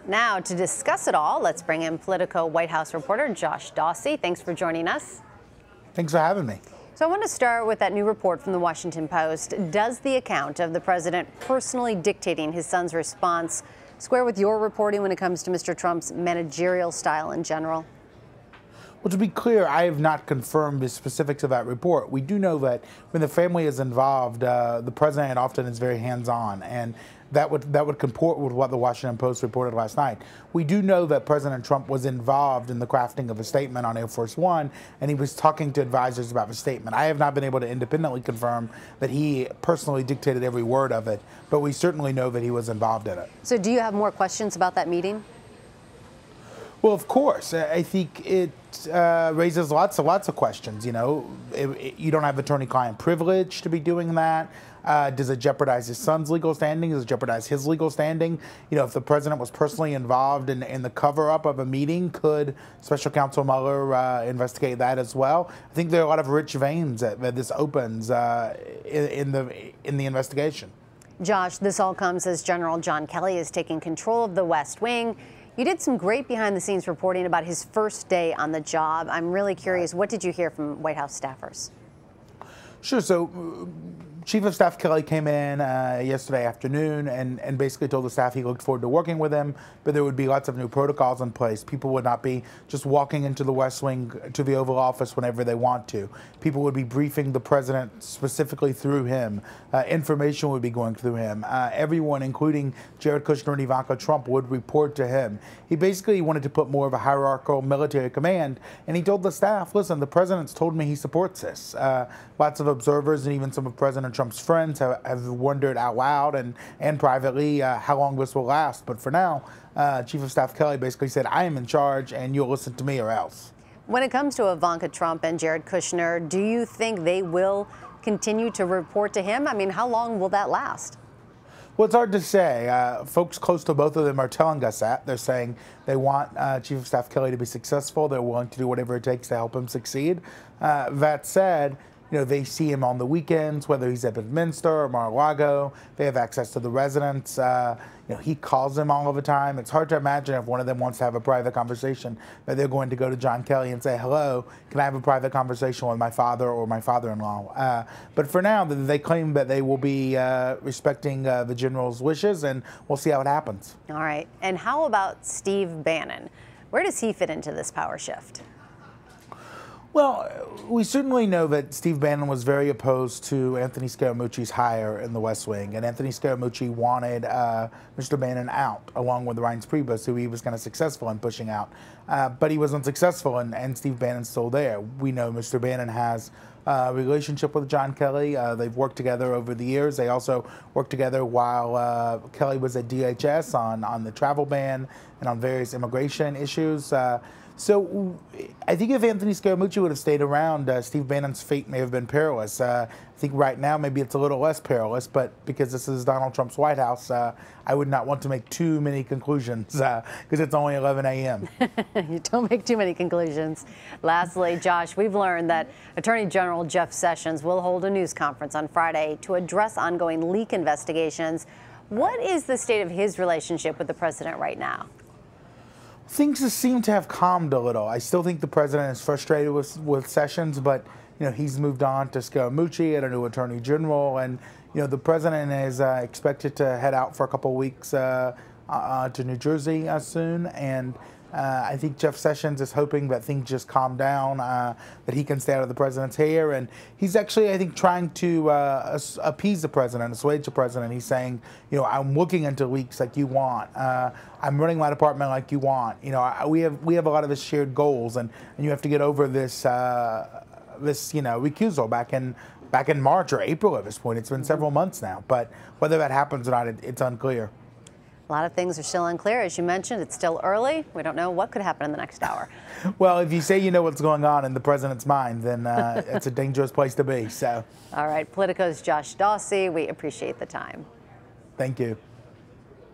Now, to discuss it all, let's bring in Politico White House reporter Josh Dawsey. Thanks for joining us. Thanks for having me. So I want to start with that new report from the Washington Post. Does the account of the president personally dictating his son's response square with your reporting when it comes to Mr. Trump's managerial style in general? Well, to be clear, I have not confirmed the specifics of that report. We do know that when the family is involved, the president often is very hands-on, and that would comport with what the Washington Post reported last night. We do know that President Trump was involved in the crafting of a statement on Air Force One, and he was talking to advisors about the statement. I have not been able to independently confirm that he personally dictated every word of it, but we certainly know that he was involved in it. So do you have more questions about that meeting? Well, of course. I think it raises lots of questions. You know, you don't have attorney-client privilege to be doing that. Does it jeopardize his son's legal standing? Does it jeopardize his legal standing? You know, if the president was personally involved in the cover-up of a meeting, could Special Counsel Mueller investigate that as well? I think there are a lot of rich veins that this opens in the investigation. Josh, this all comes as General John Kelly is taking control of the West Wing. You did some great behind-the-scenes reporting about his first day on the job. I'm really curious, what did you hear from White House staffers? Sure. So Chief of Staff Kelly came in yesterday afternoon and basically told the staff he looked forward to working with him, but there would be lots of new protocols in place. People would not be just walking into the West Wing to the Oval Office whenever they want to. People would be briefing the president specifically through him. Information would be going through him. Everyone, including Jared Kushner and Ivanka Trump, would report to him. He basically wanted to put more of a hierarchical military command, and he told the staff, listen, the president's told me he supports this. Lots of observers and even some of President Trump's friends have wondered out loud and privately how long this will last. But for now, Chief of Staff Kelly basically said, I am in charge and you'll listen to me or else. When it comes to Ivanka Trump and Jared Kushner, do you think they will continue to report to him? I mean, how long will that last? Well, it's hard to say. Folks close to both of them are telling us that. They're saying they want Chief of Staff Kelly to be successful. They're willing to do whatever it takes to help him succeed. That said, you know, they see him on the weekends, whether he's at Bedminster or Mar-a-Lago. They have access to the residence. You know, he calls them all of the time. It's hard to imagine if one of them wants to have a private conversation that they're going to go to John Kelly and say, hello, can I have a private conversation with my father or my father-in-law? But for now, they claim that they will be respecting the general's wishes, and we'll see how it happens. All right. And how about Steve Bannon? Where does he fit into this power shift? Well, we certainly know that Steve Bannon was very opposed to Anthony Scaramucci's hire in the West Wing, and Anthony Scaramucci wanted Mr. Bannon out, along with Reince Priebus, who he was kind of successful in pushing out. But he was unsuccessful, and Steve Bannon's still there. We know Mr. Bannon has a relationship with John Kelly. They've worked together over the years. They also worked together while Kelly was at DHS on the travel ban and on various immigration issues. So I think if Anthony Scaramucci would have stayed around, Steve Bannon's fate may have been perilous. I think right now maybe it's a little less perilous, but because this is Donald Trump's White House, I would not want to make too many conclusions because it's only 11 a.m. You don't make too many conclusions. Lastly, Josh, we've learned that Attorney General Jeff Sessions will hold a news conference on Friday to address ongoing leak investigations. What is the state of his relationship with the president right now? Things seem to have calmed a little. I still think the president is frustrated with Sessions, but you know, he's moved on to Scaramucci and a new attorney general, and you know, the president is expected to head out for a couple of weeks to New Jersey soon, and I think Jeff Sessions is hoping that things just calm down, that he can stay out of the president's hair. And he's actually, I think, trying to appease the president, assuage the president. He's saying, you know, I'm looking into leaks like you want. I'm running my department like you want. You know, we have a lot of the shared goals, and you have to get over this you know, recusal back in March or April at this point. It's been several months now, but whether that happens or not, it's unclear. A lot of things are still unclear. As you mentioned, it's still early. We don't know what could happen in the next hour. Well, if you say you know what's going on in the president's mind, then it's a dangerous place to be. So, all right, Politico's Josh Dawsey, we appreciate the time. Thank you.